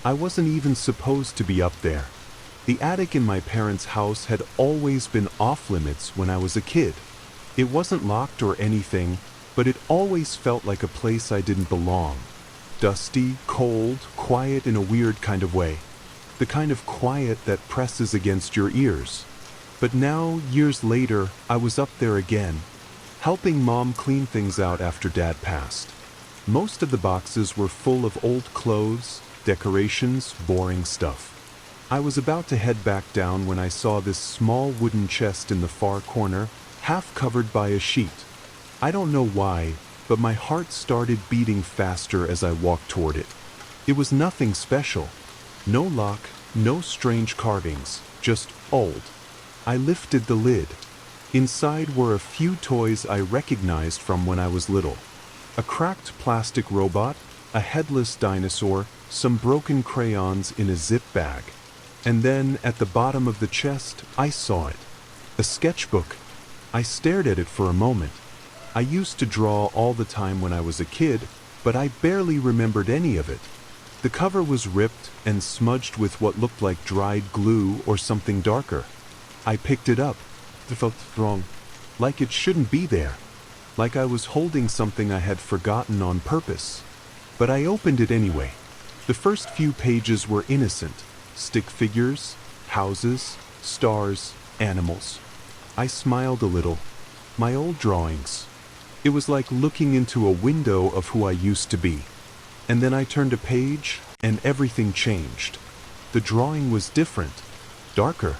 I wasn't even supposed to be up there. The attic in my parents' house had always been off-limits when I was a kid. It wasn't locked or anything, but it always felt like a place I didn't belong. Dusty, cold, quiet in a weird kind of way. The kind of quiet that presses against your ears. But now, years later, I was up there again, helping Mom clean things out after Dad passed. Most of the boxes were full of old clothes, decorations, boring stuff. I was about to head back down when I saw this small wooden chest in the far corner, half covered by a sheet. I don't know why, but my heart started beating faster as I walked toward it. It was nothing special. No lock, no strange carvings, just old. I lifted the lid. Inside were a few toys I recognized from when I was little. A cracked plastic robot, a headless dinosaur, some broken crayons in a zip bag. And then, at the bottom of the chest, I saw it. A sketchbook. I stared at it for a moment. I used to draw all the time when I was a kid, but I barely remembered any of it. The cover was ripped and smudged with what looked like dried glue or something darker. I picked it up. It felt wrong. Like it shouldn't be there. Like I was holding something I had forgotten on purpose. But I opened it anyway. The first few pages were innocent. Stick figures, houses, stars, animals. I smiled a little. My old drawings. It was like looking into a window of who I used to be. And then I turned a page, and everything changed. The drawing was different. Darker.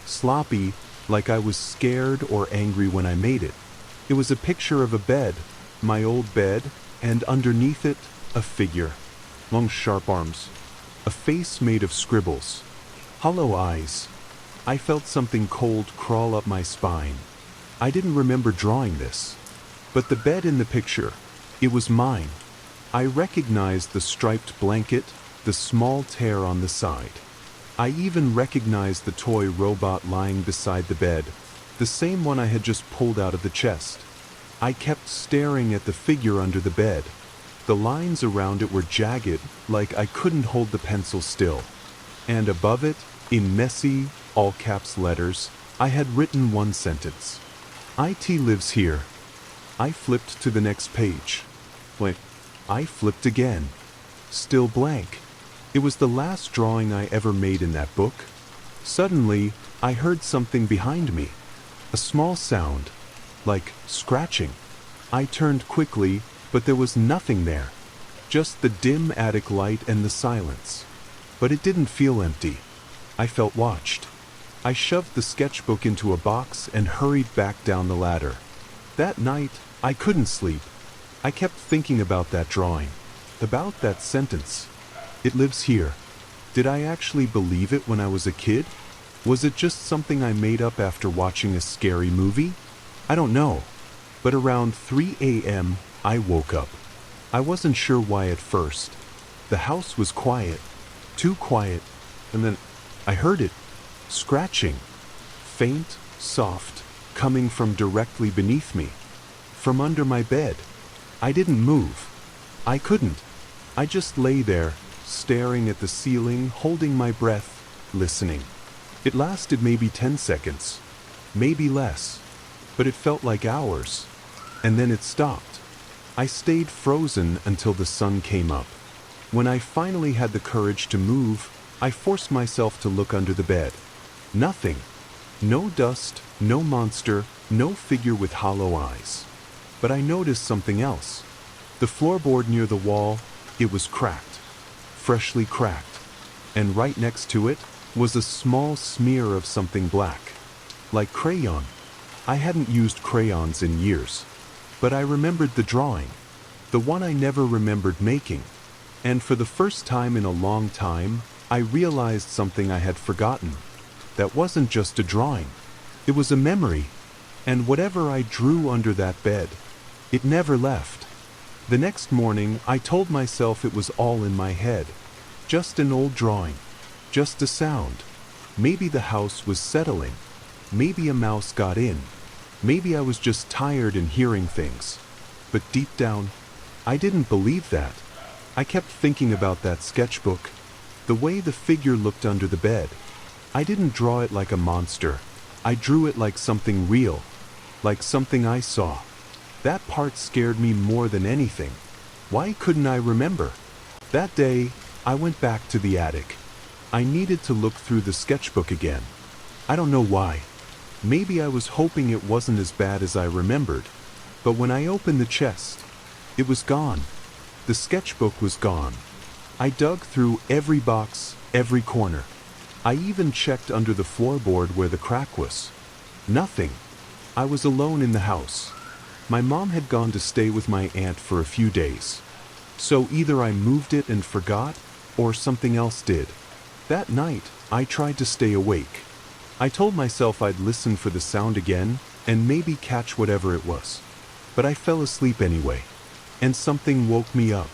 Sloppy, like I was scared or angry when I made it. It was a picture of a bed, my old bed, and underneath it, a figure. Long sharp arms. A face made of scribbles. Hollow eyes. I felt something cold crawl up my spine. I didn't remember drawing this. But the bed in the picture, it was mine. I recognized the striped blanket, the small tear on the side. I even recognized the toy robot lying beside the bed, the same one I had just pulled out of the chest. I kept staring at the figure under the bed. The lines around it were jagged, like I couldn't hold the pencil still. And above it, in messy, all-caps letters, I had written one sentence. IT lives here. I flipped to the next page. Wait, I flipped again. Still blank. It was the last drawing I ever made in that book. Suddenly, I heard something behind me. A small sound, like scratching. I turned quickly, but there was nothing there. Just the dim attic light and the silence. But it didn't feel empty. I felt watched. I shoved the sketchbook into a box and hurried back down the ladder. That night, I couldn't sleep. I kept thinking about that drawing. About that sentence. It lives here. Did I actually believe it when I was a kid? Was it just something I made up after watching a scary movie? I don't know. But around 3 a.m., I woke up. I wasn't sure why at first. The house was quiet. Too quiet. And then I heard it. Scratching. Faint, soft, coming from directly beneath me. From under my bed. I didn't move. I couldn't. I just lay there, staring at the ceiling, holding my breath, listening. It lasted maybe 10 seconds. Maybe less. But it felt like hours. And then it stopped. I stayed frozen until the sun came up. When I finally had the courage to move, I forced myself to look under the bed. Nothing. No dust, no monster, no figure with hollow eyes. But I noticed something else. The floorboard near the wall, it was cracked. Freshly cracked. And right next to it was a small smear of something black. Like crayon. I hadn't used crayons in years. But I remembered the drawing. The one I never remembered making. And for the first time in a long time, I realized something I had forgotten. That wasn't just a drawing. It was a memory. And whatever I drew under that bed, it never left. The next morning, I told myself it was all in my head. Just an old drawing. Just a sound. Maybe the house was settling. Maybe a mouse got in. Maybe I was just tired and hearing things. But deep down, I didn't believe that. I kept thinking about that sketchbook. The way the figure looked under the bed. I didn't draw it like a monster. I drew it like something real, like something I saw. That part scared me more than anything. Why couldn't I remember? That day, I went back to the attic. I needed to look through the sketchbook again. I don't know why. Maybe I was hoping it wasn't as bad as I remembered. But when I opened the chest, it was gone. The sketchbook was gone. I dug through every box, every corner. I even checked under the floorboard where the crack was. Nothing. I was alone in the house. My mom had gone to stay with my aunt for a few days. So either I moved it and forgot, or something else did. That night, I tried to stay awake. I told myself I'd listen for the sound again, and maybe catch whatever it was. But I fell asleep anyway. And something woke me up.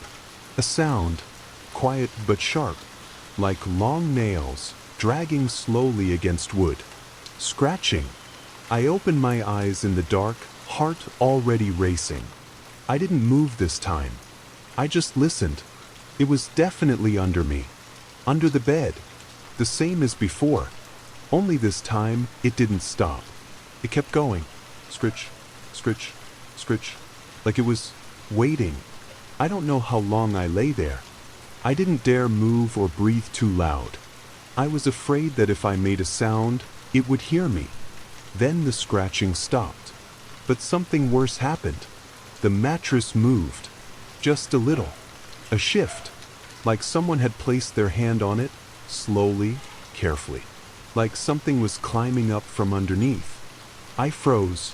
A sound, quiet but sharp, like long nails, dragging slowly against wood. Scratching. I opened my eyes in the dark, heart already racing. I didn't move this time. I just listened. It was definitely under me. Under the bed. The same as before. Only this time, it didn't stop. It kept going. Scritch, scritch, scritch. Like it was waiting. I don't know how long I lay there. I didn't dare move or breathe too loud. I was afraid that if I made a sound, it would hear me. Then the scratching stopped. But something worse happened. The mattress moved. Just a little. A shift. Like someone had placed their hand on it, slowly, carefully. Like something was climbing up from underneath. I froze.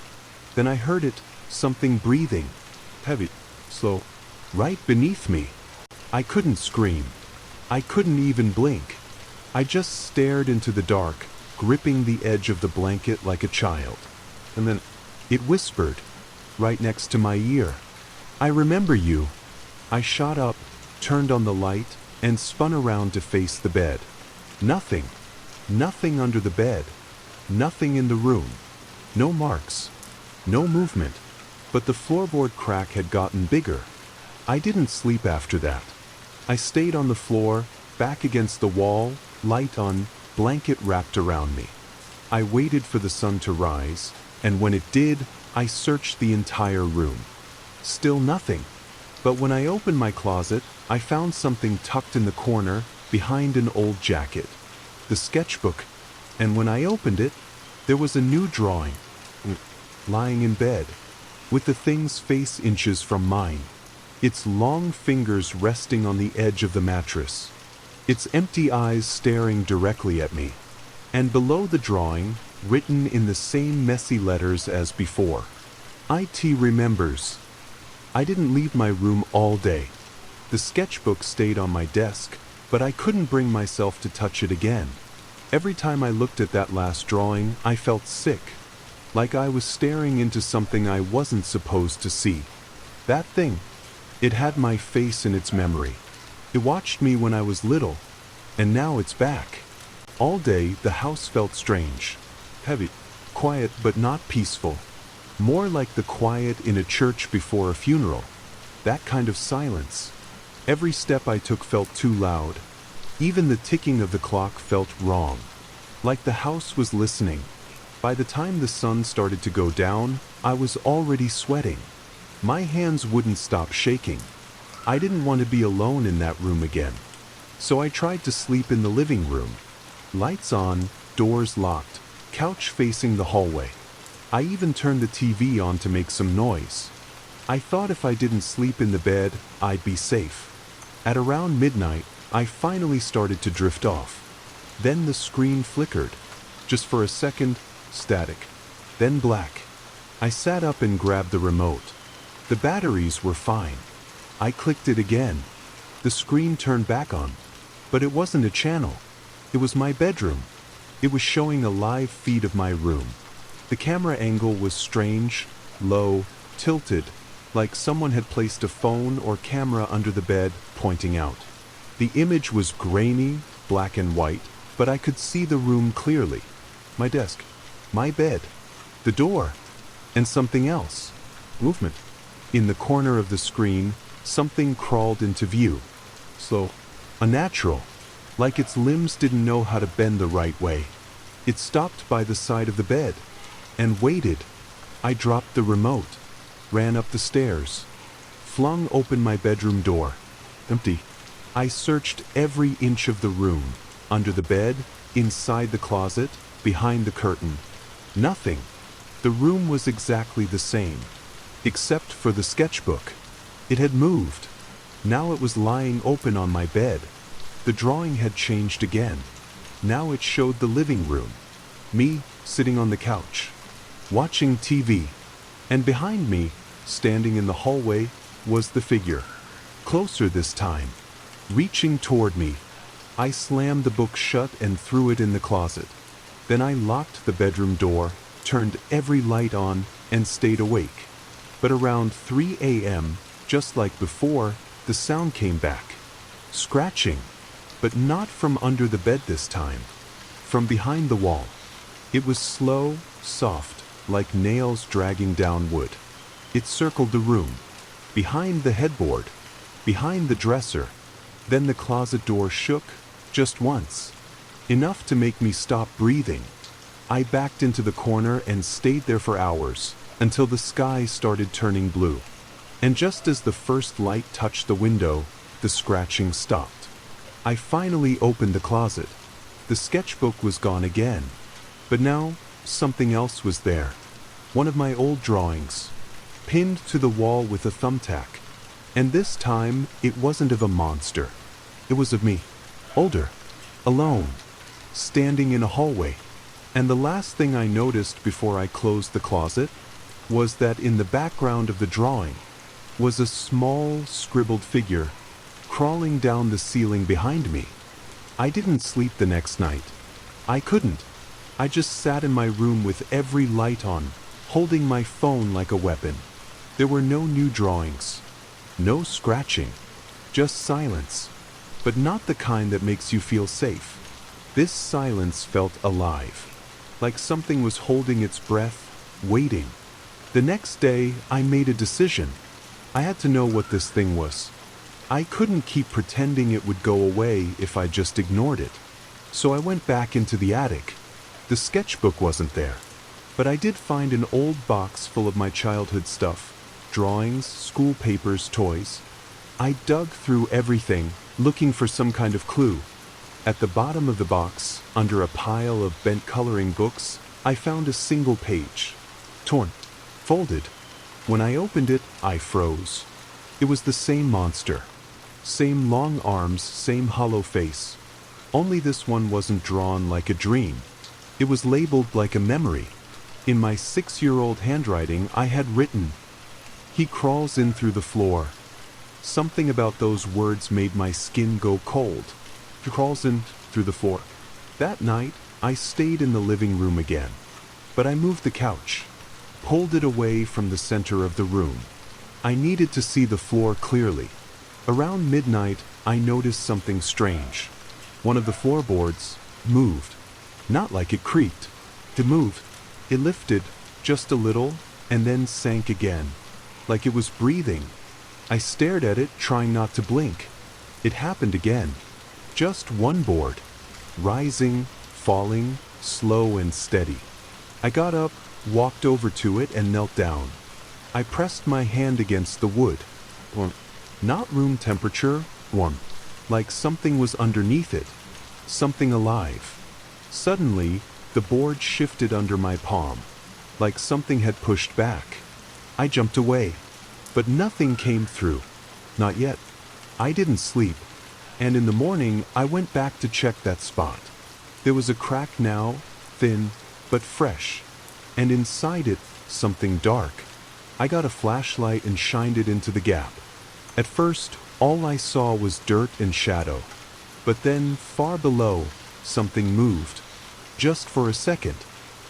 Then I heard it, something breathing. Heavy, slow, right beneath me. I couldn't scream. I couldn't even blink. I just stared into the dark, gripping the edge of the blanket like a child. And then it whispered, right next to my ear. I remember you. I shot up, turned on the light, and spun around to face the bed. Nothing. Nothing under the bed. Nothing in the room. No marks. No movement. But the floorboard crack had gotten bigger. I didn't sleep after that. I stayed on the floor, back against the wall, light on, blanket wrapped around me. I waited for the sun to rise, and when it did, I searched the entire room. Still nothing. But when I opened my closet, I found something tucked in the corner, behind an old jacket. The sketchbook. And when I opened it, there was a new drawing. Lying in bed. With the thing's face inches from mine. Its long fingers resting on the edge of the mattress. Its empty eyes staring directly at me. And below the drawing, written in the same messy letters as before. IT remembers. I didn't leave my room all day. The sketchbook stayed on my desk, but I couldn't bring myself to touch it again. Every time I looked at that last drawing, I felt sick. Like I was staring into something I wasn't supposed to see. That thing. It had my face in its memory. It watched me when I was little, and now it's back. All day, the house felt strange. Heavy. Quiet but not peaceful. More like the quiet in a church before a funeral. That kind of silence. Every step I took felt too loud. Even the ticking of the clock felt wrong. Like the house was listening. By the time the sun started to go down, I was already sweating. My hands wouldn't stop shaking. I didn't want to be alone in that room again. So I tried to sleep in the living room. Lights on, doors locked, couch facing the hallway. I even turned the TV on to make some noise. I thought if I didn't sleep in the bed, I'd be safe. At around midnight, I finally started to drift off. Then the screen flickered. Just for a second, static. Then black. I sat up and grabbed the remote. The batteries were fine. I clicked it again. The screen turned back on. But it wasn't a channel. It was my bedroom. It was showing a live feed of my room. The camera angle was strange, low, tilted, like someone had placed a phone or camera under the bed, pointing out. The image was grainy, black and white, but I could see the room clearly. My desk, my bed, the door, and something else. Movement. In the corner of the screen, something crawled into view. Slow, unnatural. like its limbs didn't know how to bend the right way. It stopped by the side of the bed and waited. I dropped the remote, ran up the stairs, flung open my bedroom door. Empty. I searched every inch of the room, under the bed, inside the closet, behind the curtain. Nothing. The room was exactly the same, except for the sketchbook. It had moved. Now it was lying open on my bed. The drawing had changed again. Now it showed the living room. Me, sitting on the couch, watching TV. And behind me, standing in the hallway, was the figure. Closer this time, reaching toward me. I slammed the book shut and threw it in the closet. Then I locked the bedroom door, turned every light on, and stayed awake. But around 3 a.m., just like before, the sound came back. Scratching, but not from under the bed this time. From behind the wall. It was slow, soft, like nails dragging down wood. It circled the room. Behind the headboard. Behind the dresser. Then the closet door shook, just once. Enough to make me stop breathing. I backed into the corner and stayed there for hours, until the sky started turning blue. And just as the first light touched the window, the scratching stopped. I finally opened the closet. The sketchbook was gone again. But now, something else was there. One of my old drawings, pinned to the wall with a thumbtack. And this time, it wasn't of a monster. It was of me, older, alone, standing in a hallway. And the last thing I noticed before I closed the closet was that in the background of the drawing was a small, scribbled figure crawling down the ceiling behind me. I didn't sleep the next night. I couldn't. I just sat in my room with every light on, holding my phone like a weapon. There were no new drawings, no scratching, just silence, but not the kind that makes you feel safe. This silence felt alive, like something was holding its breath, waiting. The next day, I made a decision. I had to know what this thing was. I couldn't keep pretending it would go away if I just ignored it. So I went back into the attic. The sketchbook wasn't there, but I did find an old box full of my childhood stuff, drawings, school papers, toys. I dug through everything, looking for some kind of clue. At the bottom of the box, under a pile of bent coloring books, I found a single page, torn, folded. When I opened it, I froze. It was the same monster. Same long arms, same hollow face. Only this one wasn't drawn like a dream. It was labeled like a memory. In my 6-year-old handwriting, I had written, "He crawls in through the floor." Something about those words made my skin go cold. He crawls in through the floor. That night, I stayed in the living room again. But I moved the couch, pulled it away from the center of the room. I needed to see the floor clearly. Around midnight, I noticed something strange. One of the floorboards moved. Not like it creaked. It moved. It lifted, just a little, and then sank again, like it was breathing. I stared at it, trying not to blink. It happened again. Just one board, rising, falling, slow and steady. I got up, walked over to it, and knelt down. I pressed my hand against the wood. Warm. Not room temperature, warm. Like something was underneath it. Something alive. Suddenly, the board shifted under my palm, like something had pushed back. I jumped away, but nothing came through. Not yet. I didn't sleep, and in the morning I went back to check that spot. There was a crack now, thin, but fresh, and inside it, something dark. I got a flashlight and shined it into the gap. At first, all I saw was dirt and shadow, but then, far below, something moved. Just for a second,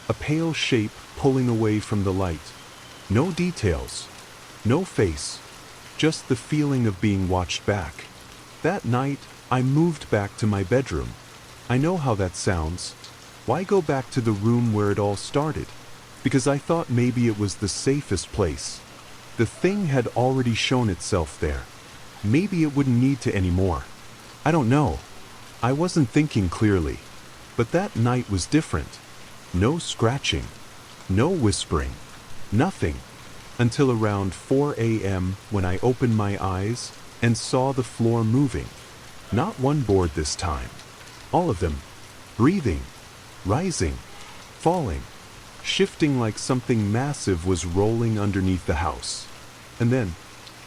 a pale shape pulling away from the light. No details, no face, just the feeling of being watched back. That night, I moved back to my bedroom. I know how that sounds. Why go back to the room where it all started? Because I thought maybe it was the safest place. The thing had already shown itself there. Maybe it wouldn't need to anymore. I don't know. I wasn't thinking clearly, but that night was different. No scratching, no whispering, nothing, until around 4 a.m. when I opened my eyes and saw the floor moving. Not one board this time. All of them. Breathing, rising, falling, shifting like something massive was rolling underneath the house. And then,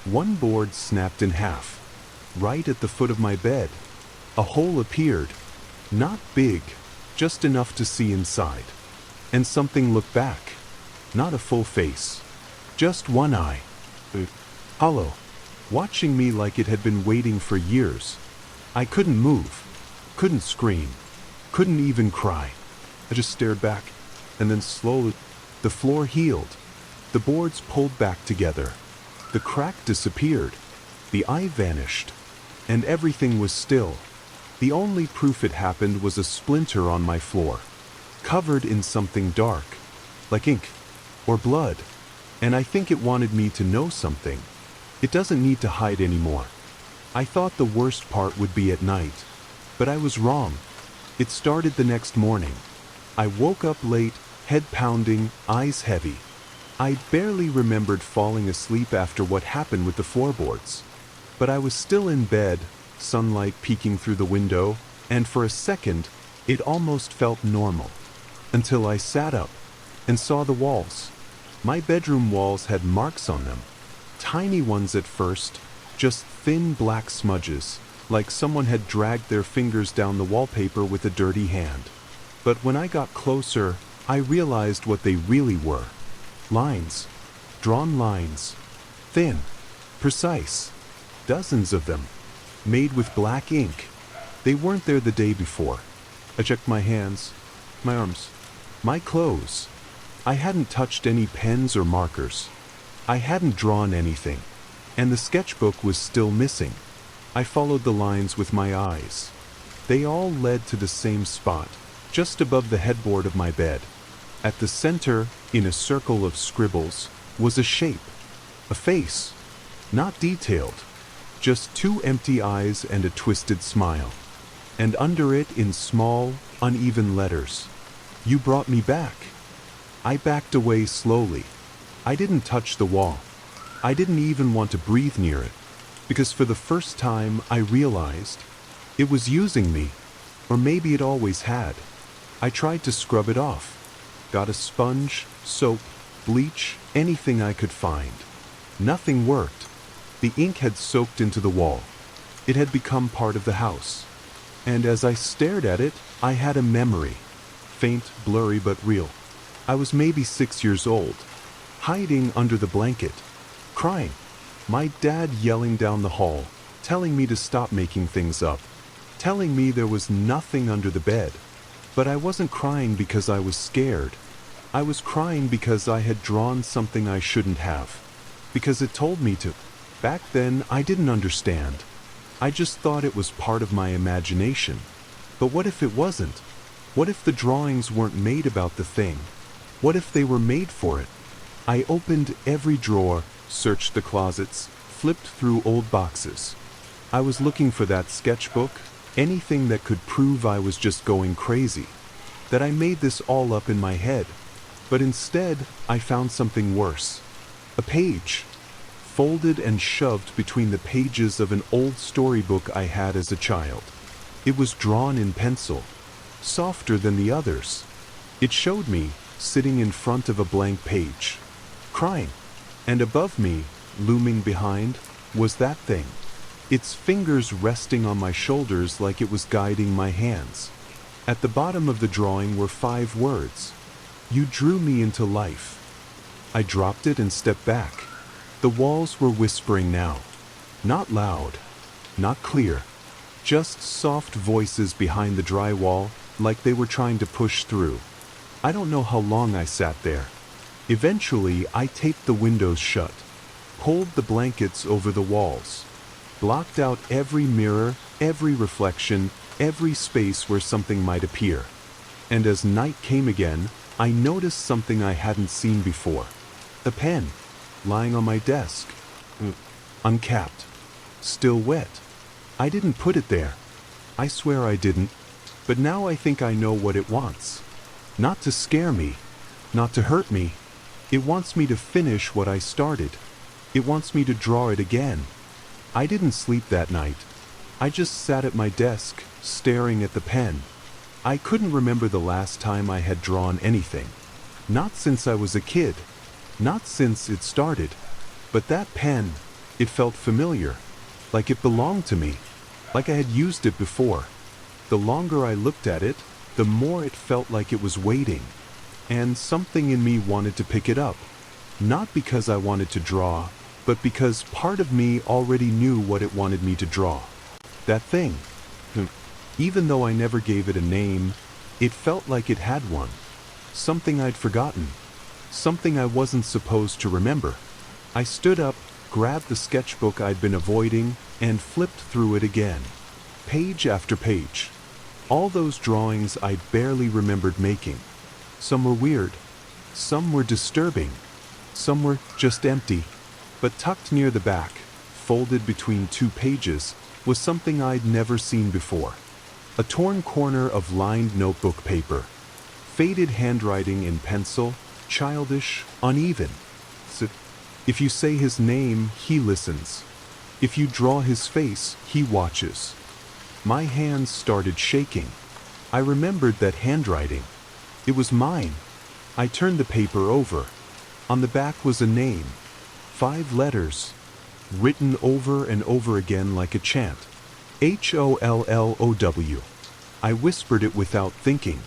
one board snapped in half, right at the foot of my bed. A hole appeared, not big, just enough to see inside. And something looked back. Not a full face, just one eye. Hollow, watching me like it had been waiting for years. I couldn't move, couldn't scream, couldn't even cry. I just stared back, and then slowly, the floor healed. The boards pulled back together. The crack disappeared. The eye vanished. And everything was still. The only proof it happened was a splinter on my floor, covered in something dark, like ink or blood. And I think it wanted me to know something. It doesn't need to hide anymore. I thought the worst part would be at night, but I was wrong. It started the next morning. I woke up late, head pounding, eyes heavy. I barely remembered falling asleep after what happened with the floorboards. But I was still in bed, sunlight peeking through the window, and for a second, it almost felt normal. Until I sat up and saw the walls. My bedroom walls had marks on them. Tiny ones at first, just thin black smudges, like someone had dragged their fingers down the wallpaper with a dirty hand. But when I got closer, I realized what they really were. Lines. Drawn lines. Thin. Precise. Dozens of them. Made with black ink. They weren't there the day before. I checked my hands, my arms, my clothes. I hadn't touched any pens or markers. I hadn't drawn anything. And the sketchbook was still missing. I followed the lines with my eyes. They all led to the same spot, just above the headboard of my bed. At the center, in a circle of scribbles, was a shape. A face. Not detailed. Just two empty eyes and a twisted smile. And under it, in small, uneven letters, "You brought me back." I backed away slowly. I didn't touch the wall. I didn't even want to breathe near it, because for the first time I realized it was using me, or maybe it always had. I tried to scrub it off. Got a sponge, soap, bleach, anything I could find. Nothing worked. The ink had soaked into the wall. It had become part of the house. And as I stared at it, I had a memory. Faint, blurry, but real. I was maybe 6 years old, hiding under the blanket, crying. My dad yelling down the hall, telling me to stop making things up, telling me there was nothing under the bed. But I wasn't crying because I was scared. I was crying because I had drawn something I shouldn't have. Because it told me to. Back then, I didn't understand. I just thought it was part of my imagination. But what if it wasn't? What if the drawings weren't made about the thing? What if they were made for it? I opened every drawer, searched the closets, flipped through old boxes. I was looking for that sketchbook, anything that could prove I was just going crazy, that I made this all up in my head. But instead, I found something worse. A page, folded and shoved between the pages of an old storybook I had as a child. It was drawn in pencil, softer than the others. It showed me, sitting in front of a blank page, crying. And above me, looming behind, was that thing. Its fingers resting on my shoulders like it was guiding my hands. At the bottom of the drawing were 5 words. "You drew me into life." I dropped it and stepped back. The walls were whispering now. Not loud, not clear. Just soft voices behind the drywall, like they were trying to push through. I don't know how long I sat there. Eventually, I taped the windows shut, pulled the blankets over the walls, blocked out every mirror, every reflection, every space where something might appear. And as night came again, I noticed something I hadn't seen before. A pen, lying on my desk, uncapped, still wet. I didn't put it there. I swear I didn't, but now I think I know what it wants. Not to scare me, not to hurt me. It wants me to finish what I started. It wants me to draw it again. I didn't sleep that night. I just sat at my desk, staring at the pen. I couldn't remember the last time I had drawn anything. Not since I was a kid. Not since it started. But that pen, it felt familiar. Like it belonged to me. Like I had used it before. The longer I looked at it, the more it felt like it was waiting. And something in me wanted to pick it up. Not because I wanted to draw, but because part of me already knew what it wanted me to draw. That thing. Even though I never gave it a name, it felt like it had one. Something I'd forgotten. Something I wasn't supposed to remember. I stood up, grabbed the sketchbook I'd been avoiding, and flipped through it again. Page after page. All those drawings I barely remembered making. Some were weird. Some were disturbing. Some were just empty. But tucked near the back, folded between 2 pages, was something I'd never seen before. A torn corner of lined notebook paper. Faded handwriting in pencil, childish, uneven. So, if you say his name, he listens. If you draw his face, he watches. My hands started shaking. I remembered that handwriting. It was mine. I turned the paper over. On the back was a name. 5 letters. Written over and over again like a chant. Hollow. I whispered it without thinking.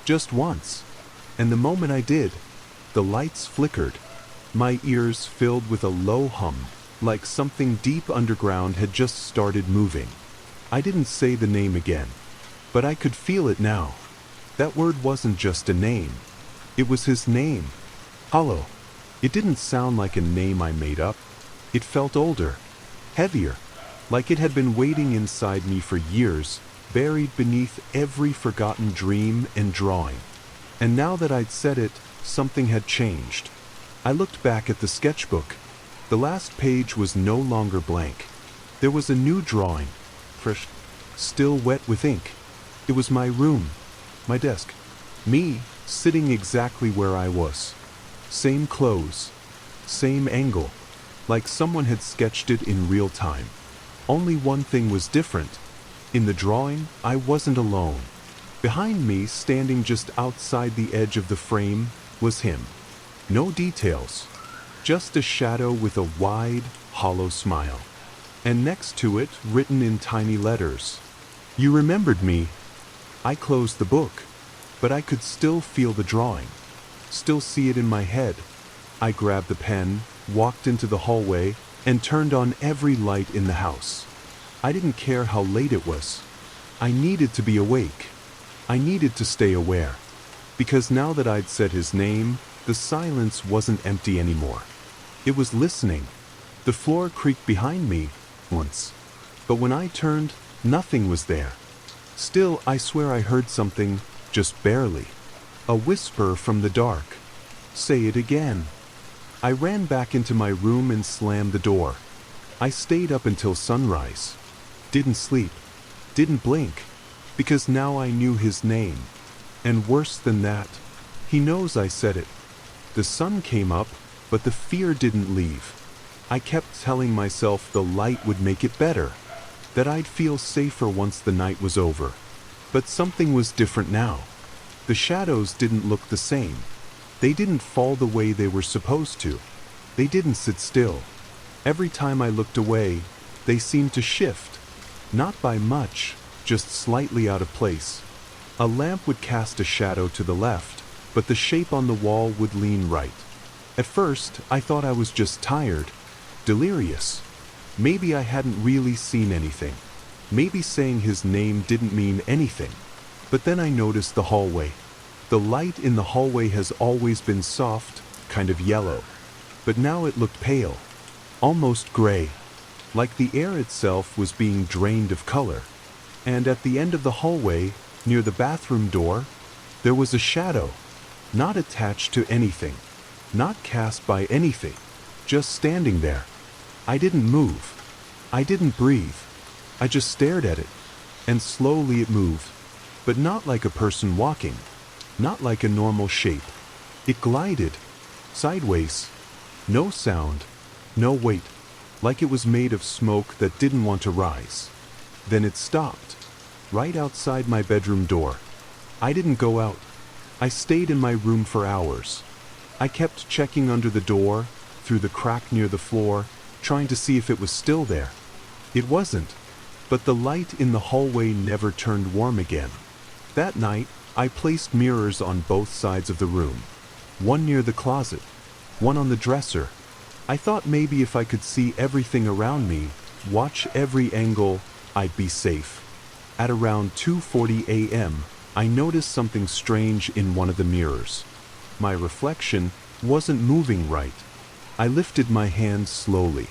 Just once. And the moment I did, the lights flickered. My ears filled with a low hum, like something deep underground had just started moving. I didn't say the name again, but I could feel it now. That word wasn't just a name. It was his name. Hollow. It didn't sound like a name I made up. It felt older, heavier, like it had been waiting inside me for years, buried beneath every forgotten dream and drawing. And now that I'd said it, something had changed. I looked back at the sketchbook. The last page was no longer blank. There was a new drawing, fresh, still wet with ink. It was my room, my desk, me sitting exactly where I was. Same clothes, same angle, like someone had sketched it in real time. Only one thing was different. In the drawing, I wasn't alone. Behind me, standing just outside the edge of the frame, was him. No details, just a shadow with a wide, hollow smile. And next to it, written in tiny letters, "You remembered me." I closed the book, but I could still feel the drawing, still see it in my head. I grabbed the pen, walked into the hallway, and turned on every light in the house. I didn't care how late it was. I needed to be awake. I needed to stay aware. Because now that I'd said his name, the silence wasn't empty anymore. It was listening. The floor creaked behind me once. But when I turned, nothing was there. Still, I swear I heard something, just barely. A whisper from the dark. "Say it again." I ran back into my room and slammed the door. I stayed up until sunrise. Didn't sleep. Didn't blink. Because now I knew his name. And worse than that, he knows I said it. The sun came up, but the fear didn't leave. I kept telling myself the light would make it better, that I'd feel safer once the night was over. But something was different now. The shadows didn't look the same. They didn't fall the way they were supposed to. They didn't sit still. Every time I looked away, they seemed to shift. Not by much, just slightly out of place. A lamp would cast a shadow to the left, but the shape on the wall would lean right. At first, I thought I was just tired, delirious. Maybe I hadn't really seen anything. Maybe saying his name didn't mean anything. But then I noticed the hallway. The light in the hallway has always been soft, kind of yellow. But now it looked pale, almost gray, like the air itself was being drained of color. And at the end of the hallway, near the bathroom door, there was a shadow, not attached to anything, not cast by anything, just standing there. I didn't move. I didn't breathe. I just stared at it. and slowly it moved, but not like a person walking, not like a normal shape. It glided, sideways, no sound, no weight, like it was made of smoke that didn't want to rise. Then it stopped, right outside my bedroom door. I didn't go out. I stayed in my room for hours. I kept checking under the door, through the crack near the floor, trying to see if it was still there. It wasn't, but the light in the hallway never turned warm again. That night, I placed mirrors on both sides of the room. One near the closet, one on the dresser. I thought maybe if I could see everything around me, watch every angle, I'd be safe. At around 2:40 a.m., I noticed something strange in one of the mirrors. My reflection wasn't moving right. I lifted my hand slowly.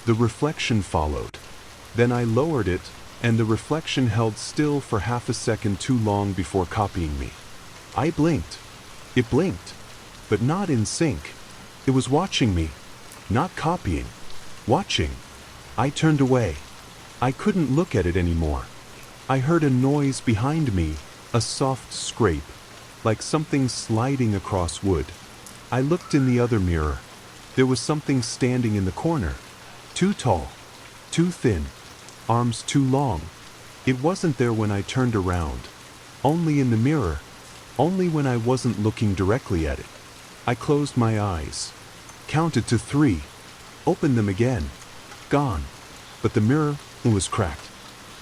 The reflection followed. Then I lowered it, and the reflection held still for half a second too long before copying me. I blinked. It blinked, but not in sync. It was watching me, not copying, watching. I turned away. I couldn't look at it anymore. I heard a noise behind me, a soft scrape, like something sliding across wood. I looked in the other mirror. There was something standing in the corner. Too tall, too thin, arms too long. It wasn't there when I turned around. Only in the mirror. Only when I wasn't looking directly at it. I closed my eyes, counted to 3, opened them again. Gone. But the mirror was cracked.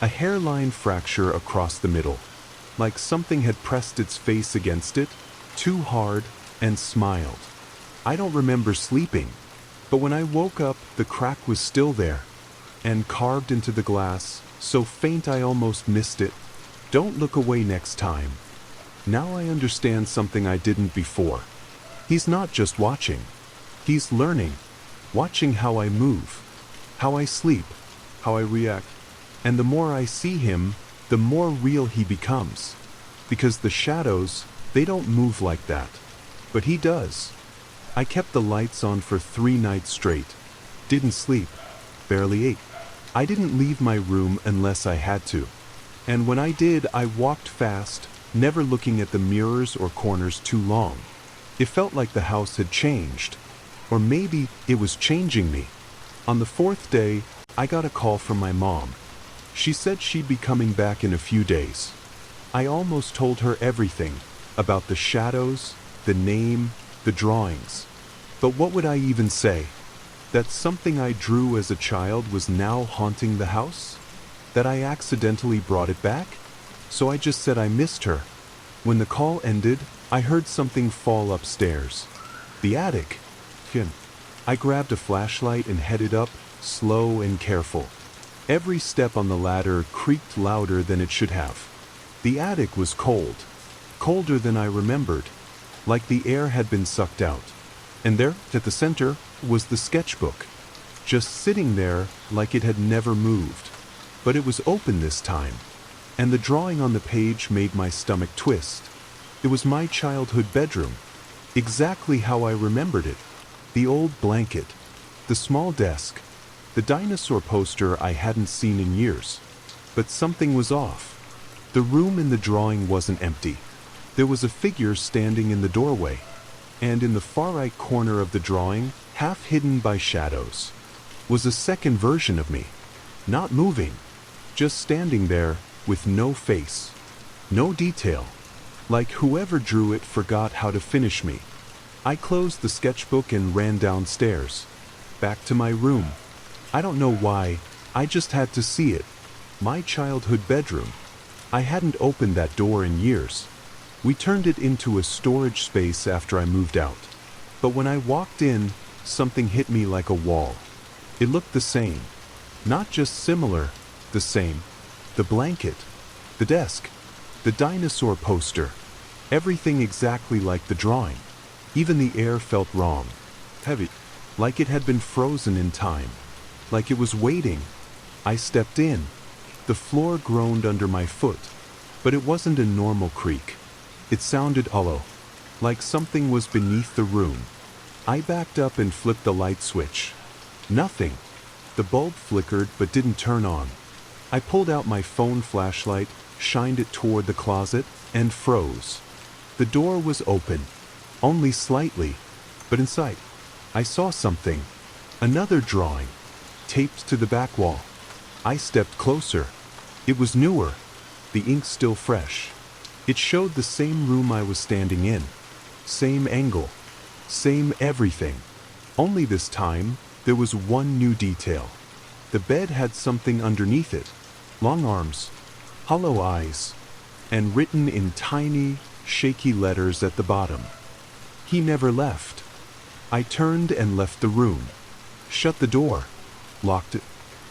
A hairline fracture across the middle. Like something had pressed its face against it, too hard, and smiled. I don't remember sleeping, but when I woke up, the crack was still there, and carved into the glass, so faint I almost missed it. Don't look away next time. Now I understand something I didn't before. He's not just watching. He's learning, watching how I move, how I sleep, how I react. And the more I see him, the more real he becomes. Because the shadows, they don't move like that. But he does. I kept the lights on for 3 nights straight. Didn't sleep. Barely ate. I didn't leave my room unless I had to. And when I did, I walked fast, never looking at the mirrors or corners too long. It felt like the house had changed. Or maybe it was changing me. On the 4th day, I got a call from my mom. She said she'd be coming back in a few days. I almost told her everything, about the shadows, the name, the drawings. But what would I even say? That something I drew as a child was now haunting the house? That I accidentally brought it back? So I just said I missed her. When the call ended, I heard something fall upstairs. The attic. I grabbed a flashlight and headed up, slow and careful. Every step on the ladder creaked louder than it should have. The attic was cold. Colder than I remembered. Like the air had been sucked out. And there, at the center, was the sketchbook. Just sitting there like it had never moved. But it was open this time. And the drawing on the page made my stomach twist. It was my childhood bedroom. Exactly how I remembered it. The old blanket. The small desk. The dinosaur poster I hadn't seen in years. But something was off. The room in the drawing wasn't empty. There was a figure standing in the doorway. And in the far right corner of the drawing, half hidden by shadows, was a second version of me. Not moving. Just standing there, with no face. No detail. Like whoever drew it forgot how to finish me. I closed the sketchbook and ran downstairs. Back to my room. I don't know why, I just had to see it. My childhood bedroom. I hadn't opened that door in years. We turned it into a storage space after I moved out. But when I walked in, something hit me like a wall. It looked the same. Not just similar, the same. The blanket. The desk. The dinosaur poster. Everything exactly like the drawing. Even the air felt wrong. Heavy. Like it had been frozen in time. Like it was waiting. I stepped in. The floor groaned under my foot. But it wasn't a normal creak. It sounded hollow. Like something was beneath the room. I backed up and flipped the light switch. Nothing. The bulb flickered but didn't turn on. I pulled out my phone flashlight, shined it toward the closet, and froze. The door was open, only slightly, but inside, I saw something. Another drawing, taped to the back wall. I stepped closer. It was newer, the ink still fresh. It showed the same room I was standing in. Same angle, same everything. Only this time, there was one new detail. The bed had something underneath it. Long arms, hollow eyes, and written in tiny, shaky letters at the bottom. He never left. I turned and left the room. Shut the door. Locked it.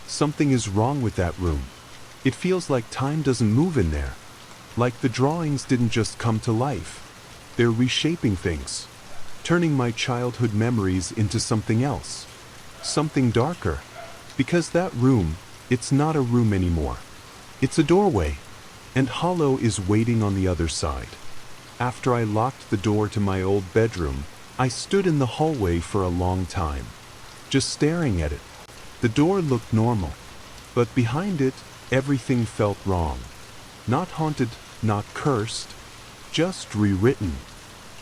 Something is wrong with that room. It feels like time doesn't move in there. Like the drawings didn't just come to life. They're reshaping things. Turning my childhood memories into something else. Something darker. Because that room, it's not a room anymore. It's a doorway. And Hollow is waiting on the other side. After I locked the door to my old bedroom, I stood in the hallway for a long time. Just staring at it. The door looked normal. But behind it, everything felt wrong. Not haunted, not cursed. Just rewritten.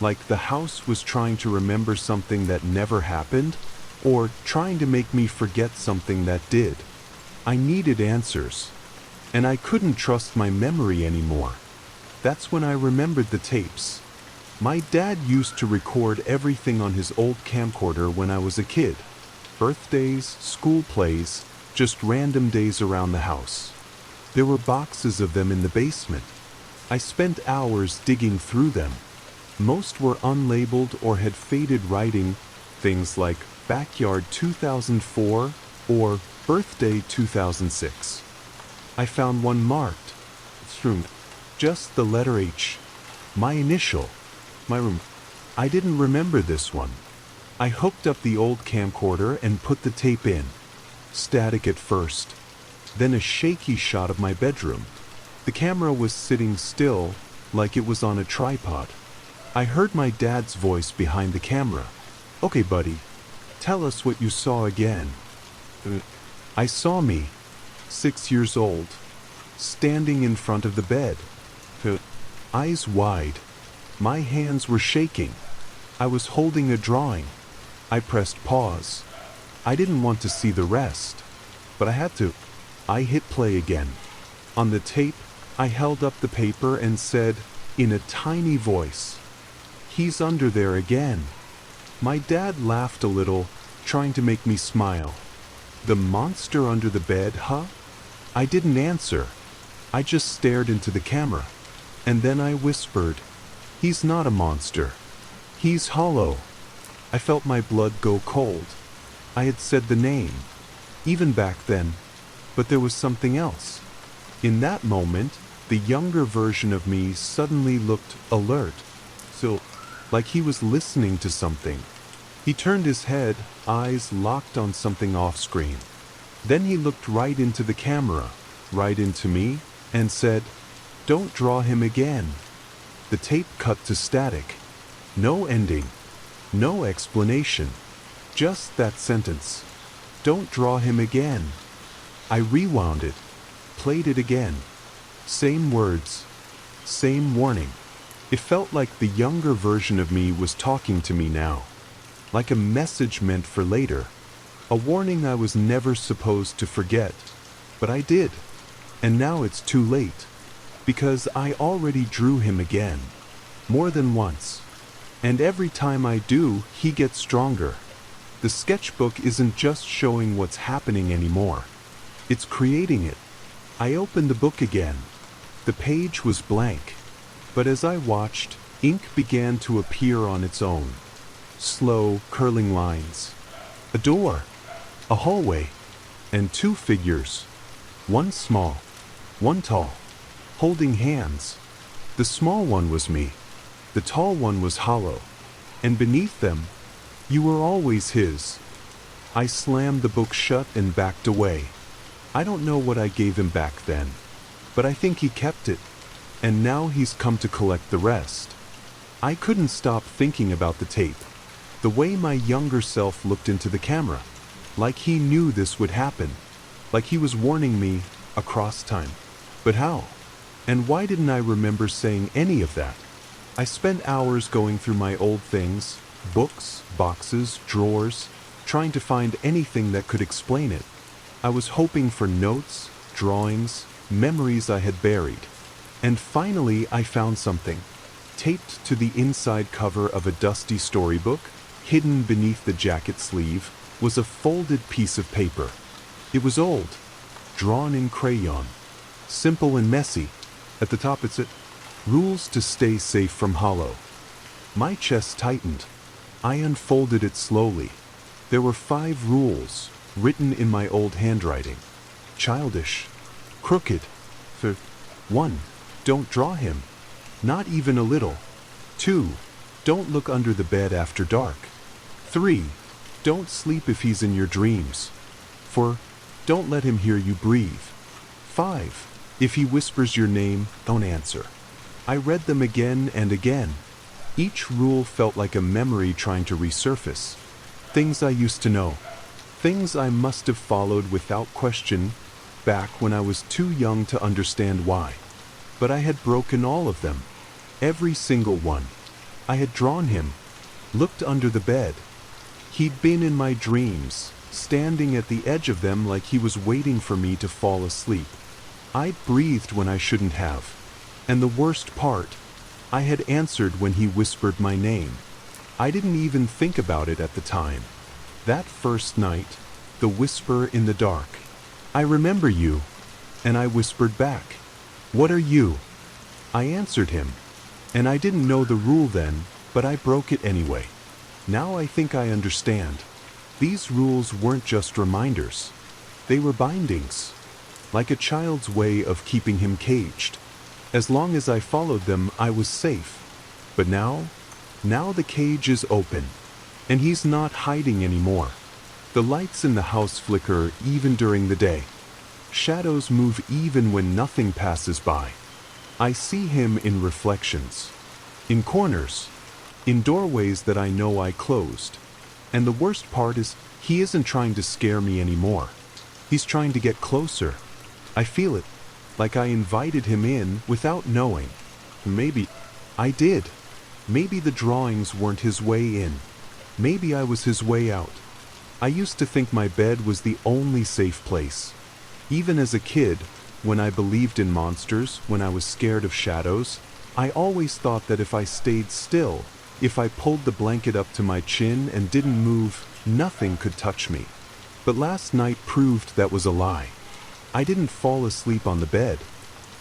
Like the house was trying to remember something that never happened, or trying to make me forget something that did. I needed answers. And I couldn't trust my memory anymore. That's when I remembered the tapes. My dad used to record everything on his old camcorder when I was a kid. Birthdays, school plays, just random days around the house. There were boxes of them in the basement. I spent hours digging through them. Most were unlabeled or had faded writing, things like Backyard 2004 or Birthday 2006. I found one marked. Just the letter H. My initial. My room. I didn't remember this one. I hooked up the old camcorder and put the tape in. Static at first. Then a shaky shot of my bedroom. The camera was sitting still, like it was on a tripod. I heard my dad's voice behind the camera. Okay, buddy. Tell us what you saw again. I saw me, 6 years old, standing in front of the bed. Eyes wide. My hands were shaking. I was holding a drawing. I pressed pause. I didn't want to see the rest, but I had to. I hit play again. On the tape, I held up the paper and said, in a tiny voice, "He's under there again." My dad laughed a little, trying to make me smile. The monster under the bed, huh? I didn't answer. I just stared into the camera. And then I whispered, "He's not a monster. He's Hollow." I felt my blood go cold. I had said the name, even back then, but there was something else. In that moment, the younger version of me suddenly looked alert, so like he was listening to something. He turned his head, eyes locked on something off-screen. Then he looked right into the camera, right into me, and said, "Don't draw him again." The tape cut to static. No ending. No explanation. Just that sentence. "Don't draw him again." I rewound it, played it again. Same words. Same warning. It felt like the younger version of me was talking to me now. Like a message meant for later. A warning I was never supposed to forget. But I did. And now it's too late. Because I already drew him again. More than once. And every time I do, he gets stronger. The sketchbook isn't just showing what's happening anymore. It's creating it. I opened the book again. The page was blank. But as I watched, ink began to appear on its own. Slow, curling lines. A door. A hallway. And two figures. One small. One tall. Holding hands. The small one was me. The tall one was Hollow. And beneath them, "You were always his." I slammed the book shut and backed away. I don't know what I gave him back then, but I think he kept it. And now he's come to collect the rest. I couldn't stop thinking about the tape. The way my younger self looked into the camera. Like he knew this would happen. Like he was warning me, across time. But how? And why didn't I remember saying any of that? I spent hours going through my old things, books, boxes, drawers, trying to find anything that could explain it. I was hoping for notes, drawings, memories I had buried. And finally I found something. Taped to the inside cover of a dusty storybook, hidden beneath the jacket sleeve, was a folded piece of paper. It was old, drawn in crayon, simple and messy. At the top it said, "Rules to stay safe from hollow." My chest tightened. I unfolded it slowly. There were 5 rules, written in my old handwriting. Childish. Crooked. 1. Don't draw him. Not even a little. 2. Don't look under the bed after dark. 3. Don't sleep if he's in your dreams. 4. Don't let him hear you breathe. 5. If he whispers your name, don't answer. I read them again and again. Each rule felt like a memory trying to resurface. Things I used to know. Things I must have followed without question back when I was too young to understand why. But I had broken all of them. Every single one. I had drawn him. Looked under the bed. He'd been in my dreams, standing at the edge of them like he was waiting for me to fall asleep. I breathed when I shouldn't have. And the worst part, I had answered when he whispered my name. I didn't even think about it at the time. That first night, the whisper in the dark. "I remember you." And I whispered back, "What are you?" I answered him. And I didn't know the rule then, but I broke it anyway. Now I think I understand. These rules weren't just reminders. They were bindings. Like a child's way of keeping him caged. As long as I followed them, I was safe. But now the cage is open. And he's not hiding anymore. The lights in the house flicker even during the day. Shadows move even when nothing passes by. I see him in reflections. In corners. In doorways that I know I closed. And the worst part is, he isn't trying to scare me anymore. He's trying to get closer. I feel it. Like I invited him in without knowing. Maybe I did. Maybe the drawings weren't his way in. Maybe I was his way out. I used to think my bed was the only safe place. Even as a kid, when I believed in monsters, when I was scared of shadows, I always thought that if I stayed still, if I pulled the blanket up to my chin and didn't move, nothing could touch me. But last night proved that was a lie. I didn't fall asleep on the bed.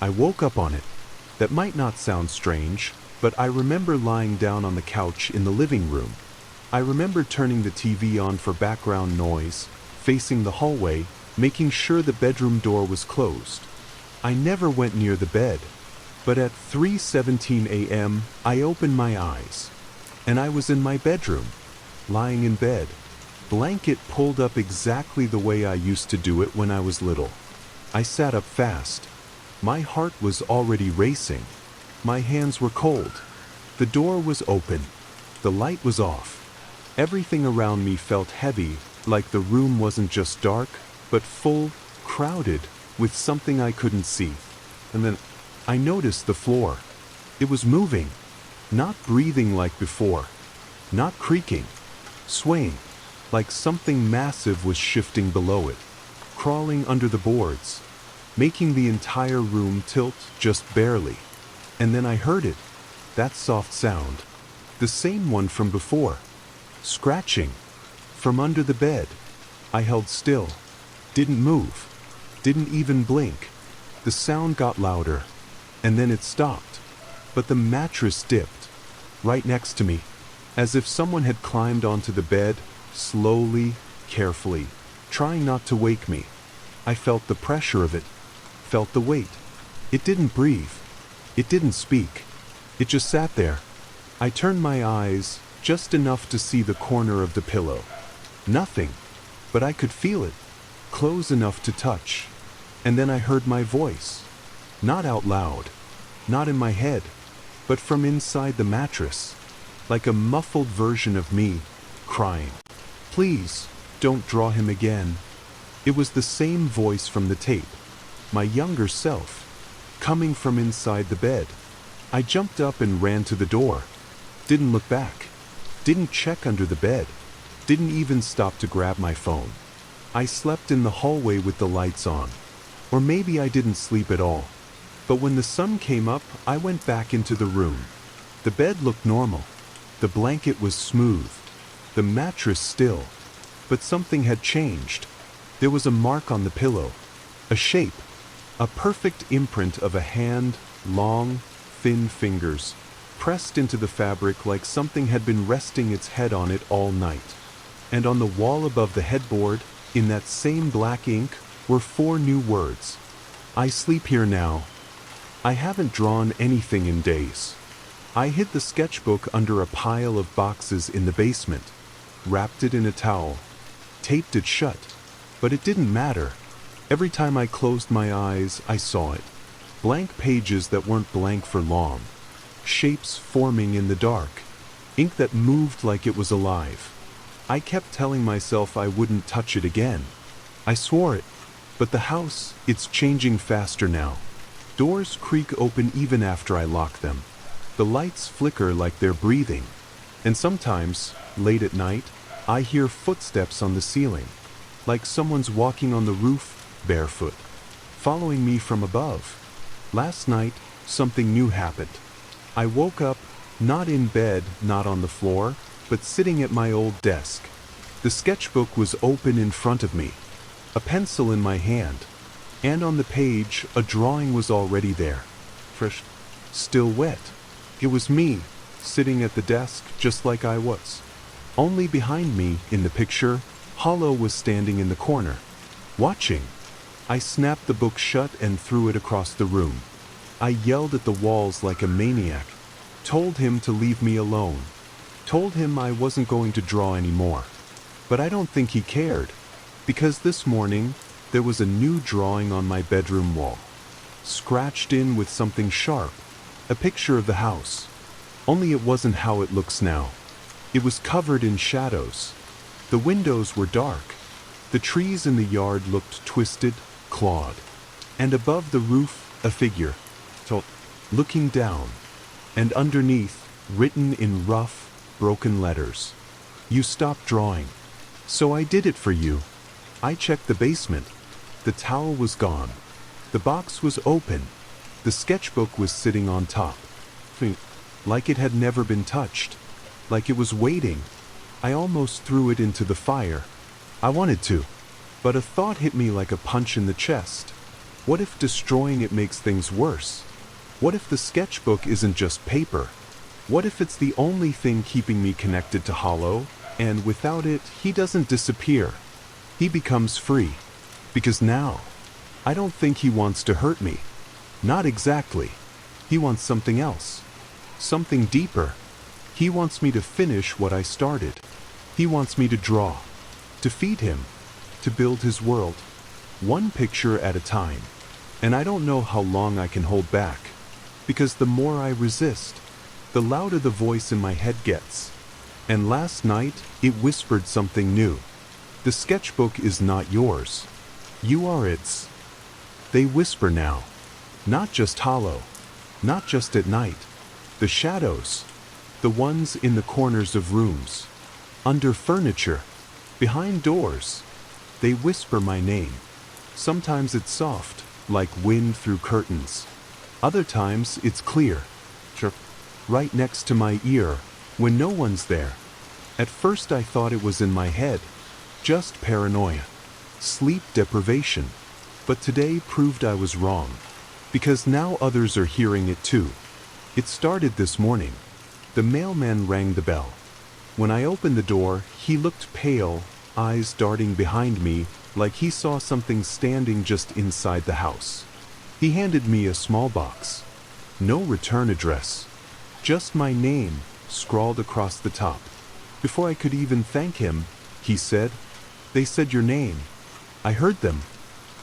I woke up on it. That might not sound strange, but I remember lying down on the couch in the living room. I remember turning the TV on for background noise, facing the hallway, making sure the bedroom door was closed. I never went near the bed, but at 3:17 a.m. I opened my eyes. And I was in my bedroom, lying in bed, blanket pulled up exactly the way I used to do it when I was little. I sat up fast. My heart was already racing. My hands were cold. The door was open. The light was off. Everything around me felt heavy, like the room wasn't just dark, but full, crowded, with something I couldn't see. And then I noticed the floor. It was moving, not breathing like before, not creaking, swaying, like something massive was shifting below it, crawling under the boards, making the entire room tilt just barely. And then I heard it, that soft sound, the same one from before, scratching, from under the bed. I held still, didn't move, didn't even blink. The sound got louder, and then it stopped. But the mattress dipped, right next to me, as if someone had climbed onto the bed, slowly, carefully, trying not to wake me. I felt the pressure of it, felt the weight. It didn't breathe. It didn't speak. It just sat there. I turned my eyes, just enough to see the corner of the pillow. Nothing, but I could feel it, close enough to touch. And then I heard my voice. Not out loud, not in my head, but from inside the mattress, like a muffled version of me, crying, "Please, don't draw him again." It was the same voice from the tape, my younger self, coming from inside the bed. I jumped up and ran to the door. Didn't look back. Didn't check under the bed. Didn't even stop to grab my phone. I slept in the hallway with the lights on. Or maybe I didn't sleep at all. But when the sun came up, I went back into the room. The bed looked normal. The blanket was smooth. The mattress still. But something had changed. There was a mark on the pillow. A shape. A perfect imprint of a hand, long, thin fingers, pressed into the fabric like something had been resting its head on it all night. And on the wall above the headboard, in that same black ink, were 4 new words. I sleep here now. I haven't drawn anything in days. I hid the sketchbook under a pile of boxes in the basement, wrapped it in a towel, taped it shut. But it didn't matter. Every time I closed my eyes, I saw it. Blank pages that weren't blank for long. Shapes forming in the dark. Ink that moved like it was alive. I kept telling myself I wouldn't touch it again. I swore it. But the house, it's changing faster now. Doors creak open even after I lock them. The lights flicker like they're breathing. And sometimes, late at night, I hear footsteps on the ceiling. Like someone's walking on the roof, barefoot, following me from above. Last night, something new happened. I woke up, not in bed, not on the floor, but sitting at my old desk. The sketchbook was open in front of me, a pencil in my hand, and on the page, a drawing was already there. Fresh, still wet. It was me, sitting at the desk just like I was. Only behind me, in the picture, Hollow was standing in the corner, watching. I snapped the book shut and threw it across the room. I yelled at the walls like a maniac, told him to leave me alone, told him I wasn't going to draw anymore. But I don't think he cared, because this morning, there was a new drawing on my bedroom wall, scratched in with something sharp, a picture of the house. Only it wasn't how it looks now. It was covered in shadows. The windows were dark. The trees in the yard looked twisted, clawed. And above the roof, a figure, looking down. And underneath, written in rough, broken letters, "You stopped drawing. So I did it for you." I checked the basement. The towel was gone. The box was open. The sketchbook was sitting on top. Like it had never been touched. Like it was waiting. I almost threw it into the fire. I wanted to. But a thought hit me like a punch in the chest. What if destroying it makes things worse? What if the sketchbook isn't just paper? What if it's the only thing keeping me connected to Hollow, and without it, he doesn't disappear? He becomes free. Because now, I don't think he wants to hurt me. Not exactly. He wants something else. Something deeper. He wants me to finish what I started. He wants me to draw. To feed him. To build his world. One picture at a time. And I don't know how long I can hold back. Because the more I resist, the louder the voice in my head gets. And last night, it whispered something new. The sketchbook is not yours. You are its. They whisper now. Not just Hollow. Not just at night. The shadows. The ones in the corners of rooms. Under furniture. Behind doors. They whisper my name. Sometimes it's soft, like wind through curtains. Other times it's clear. Right next to my ear, when no one's there. At first I thought it was in my head. Just paranoia. Sleep deprivation. But today proved I was wrong. Because now others are hearing it too. It started this morning. The mailman rang the bell. When I opened the door, he looked pale, eyes darting behind me, like he saw something standing just inside the house. He handed me a small box. No return address. Just my name, scrawled across the top. Before I could even thank him, he said, "They said your name." I heard them.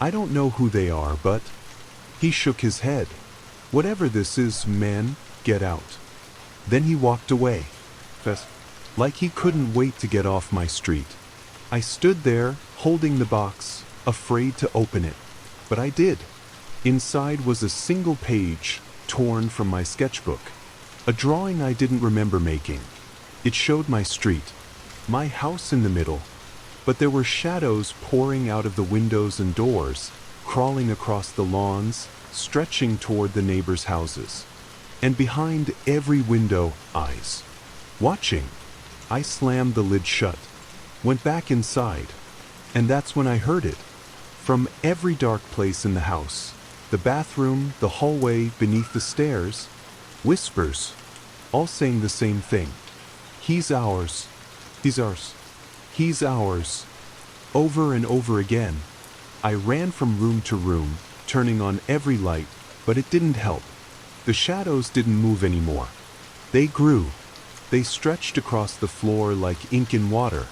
I don't know who they are, but... He shook his head. "Whatever this is, man, get out." Then he walked away. Like he couldn't wait to get off my street. I stood there, holding the box, afraid to open it. But I did. Inside was a single page, torn from my sketchbook. A drawing I didn't remember making. It showed my street, my house in the middle, but there were shadows pouring out of the windows and doors, crawling across the lawns, stretching toward the neighbors' houses. And behind every window, eyes. Watching. I slammed the lid shut, went back inside, and that's when I heard it. From every dark place in the house, the bathroom, the hallway, beneath the stairs, whispers, all saying the same thing. He's ours. He's ours. He's ours. Over and over again. I ran from room to room, turning on every light, but it didn't help. The shadows didn't move anymore. They grew. They stretched across the floor like ink in water.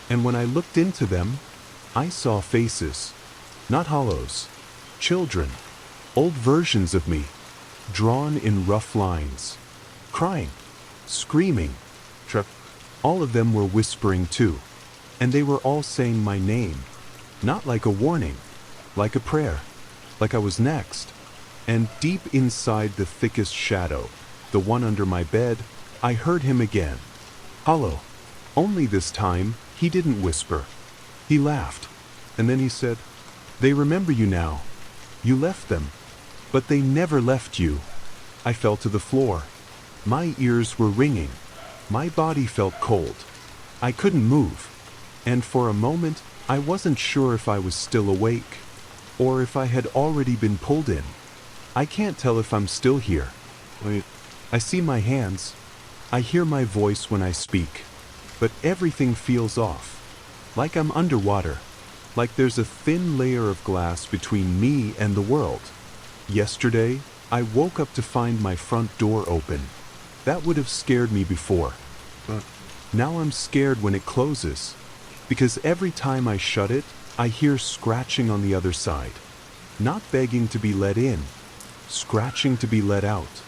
And when I looked into them, I saw faces. Not hollows. Children. Old versions of me. Drawn in rough lines. Crying. Screaming. All of them were whispering too. And they were all saying my name. Not like a warning. Like a prayer. Like I was next. And deep inside the thickest shadow, the one under my bed, I heard him again. Hollow. Only this time, he didn't whisper. He laughed. And then he said, "They remember you now. You left them. But they never left you." I fell to the floor. My ears were ringing. My body felt cold. I couldn't move. And for a moment, I wasn't sure if I was still awake, or if I had already been pulled in. I can't tell if I'm still here. I see my hands. I hear my voice when I speak. But everything feels off. Like I'm underwater. Like there's a thin layer of glass between me and the world. Yesterday, I woke up to find my front door open. That would have scared me before. But now I'm scared when it closes. Because every time I shut it, I hear scratching on the other side. Not begging to be let in. Scratching to be let out.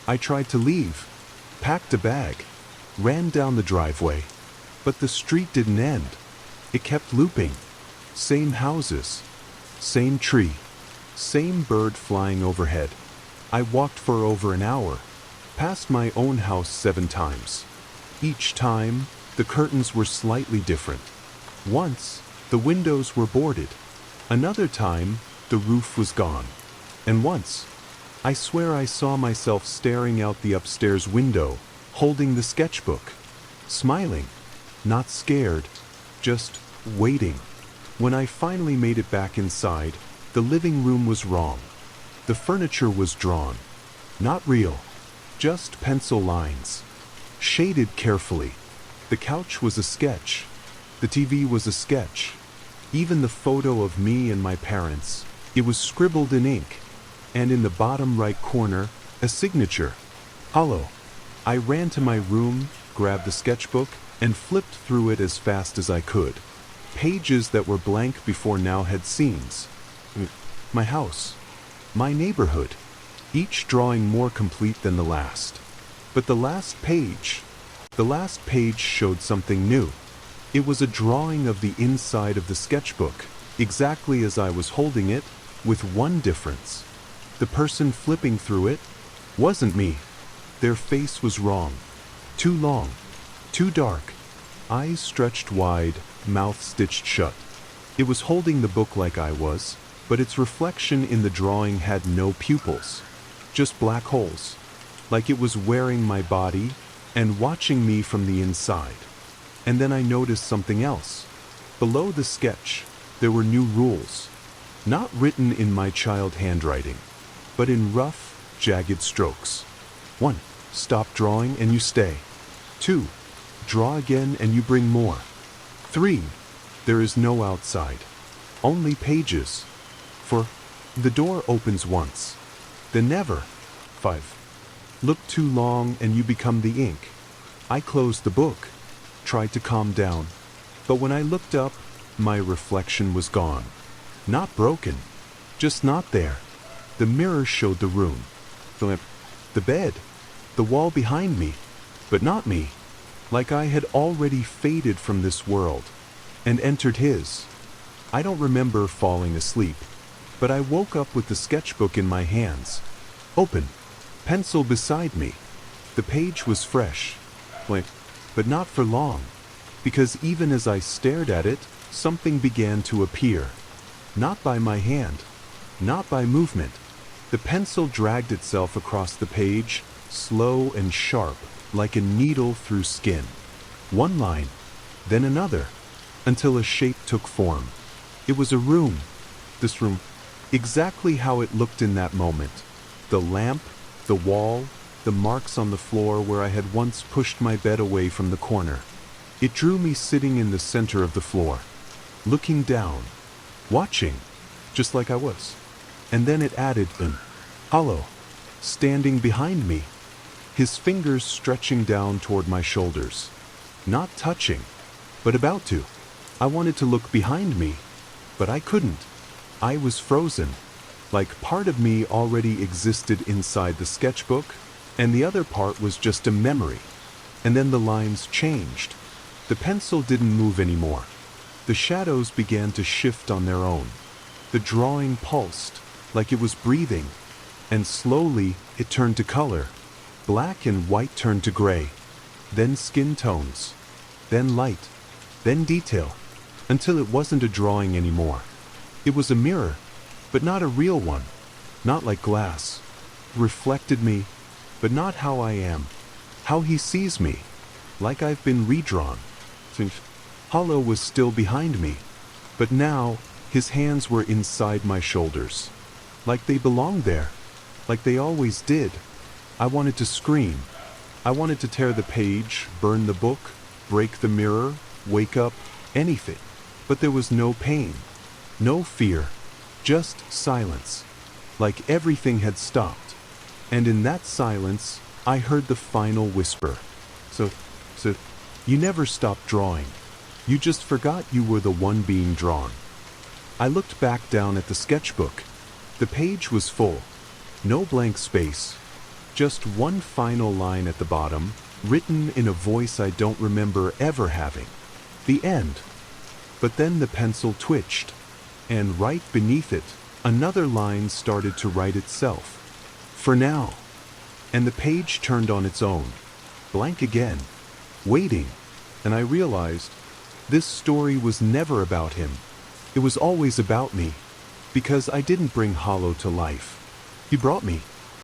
I tried to leave. Packed a bag. Ran down the driveway. But the street didn't end. It kept looping. Same houses. Same tree. Same bird flying overhead. I walked for over an hour. Past my own house 7 times. Each time, the curtains were slightly different. Once, the windows were boarded. Another time, the roof was gone. And once, I swear I saw myself staring out the upstairs window, holding the sketchbook. Smiling. Not scared. Just waiting. When I finally made it back inside, the living room was wrong. The furniture was drawn. Not real. Just pencil lines. Shaded carefully. The couch was a sketch. The TV was a sketch. Even the photo of me and my parents, it was scribbled in ink. And in the bottom right corner, a signature. Hollow. I ran to my room, grabbed the sketchbook, and flipped through it as fast as I could. Pages that were blank before now had scenes. My house. My neighborhood. Each drawing more complete than the last. But the last page showed something new. It was a drawing of the inside of the sketchbook, exactly as I was holding it, with one difference. The person flipping through it wasn't me. Their face was wrong. Too long. Too dark. Eyes stretched wide, mouth stitched shut. It was holding the book like I was, but its reflection in the drawing had no pupils. Just black holes. Like it was wearing my body and watching me from the inside. And then I noticed something else. Below the sketch, there were new rules. Not written in my child handwriting, but in rough, jagged strokes. 1. Stop drawing and you stay. 2. Draw again and you bring more. 3. There is no outside. Only pages. 4. The door opens once. Then never. 5. Look too long and you become the ink. I closed the book. Tried to calm down. But when I looked up, my reflection was gone. Not broken. Just not there. The mirror showed the room. The bed. The wall behind me. But not me. Like I had already faded from this world and entered his. I don't remember falling asleep. But I woke up with the sketchbook in my hands, open, pencil beside me. The page was fresh, blank, but not for long, because even as I stared at it, something began to appear. Not by my hand, not by movement. The pencil dragged itself across the page, slow and sharp, like a needle through skin. One line, then another, until a shape took form. It was a room. This room, exactly how it looked in that moment. The lamp, the wall, the marks on the floor where I had once pushed my bed away from the corner. It drew me sitting in the center of the floor, looking down, watching, just like I was. And then it added hollow, standing behind me, his fingers stretching down toward my shoulders. Not touching, but about to. I wanted to look behind me, but I couldn't. I was frozen, like part of me already existed inside the sketchbook, and the other part was just a memory. And then the lines changed. The pencil didn't move anymore. The shadows began to shift on their own. The drawing pulsed, like it was breathing, and slowly it turned to color. Black and white turned to gray, then skin tones, then light, then detail, until it wasn't a drawing anymore. It was a mirror, but not a real one, not like glass. Reflected me, but not how I am, how he sees me, like I've been redrawn. Hollow was still behind me, but now his hands were inside my shoulders, like they belonged there, like they always did. I wanted to scream. I wanted to tear the page, burn the book, break the mirror, wake up, anything. But there was no pain, no fear, just silence, like everything had stopped. And in that silence, I heard the final whisper. So, you never stopped drawing. You just forgot you were the one being drawn. I looked back down at the sketchbook. The page was full. No blank space. Just one final line at the bottom, written in a voice I don't remember ever having. The end. But then the pencil twitched, and right beneath it, another line started to write itself. For now. And the page turned on its own. Blank again. Waiting. And I realized this story was never about him. It was always about me. Because I didn't bring Hollow to life. He brought me.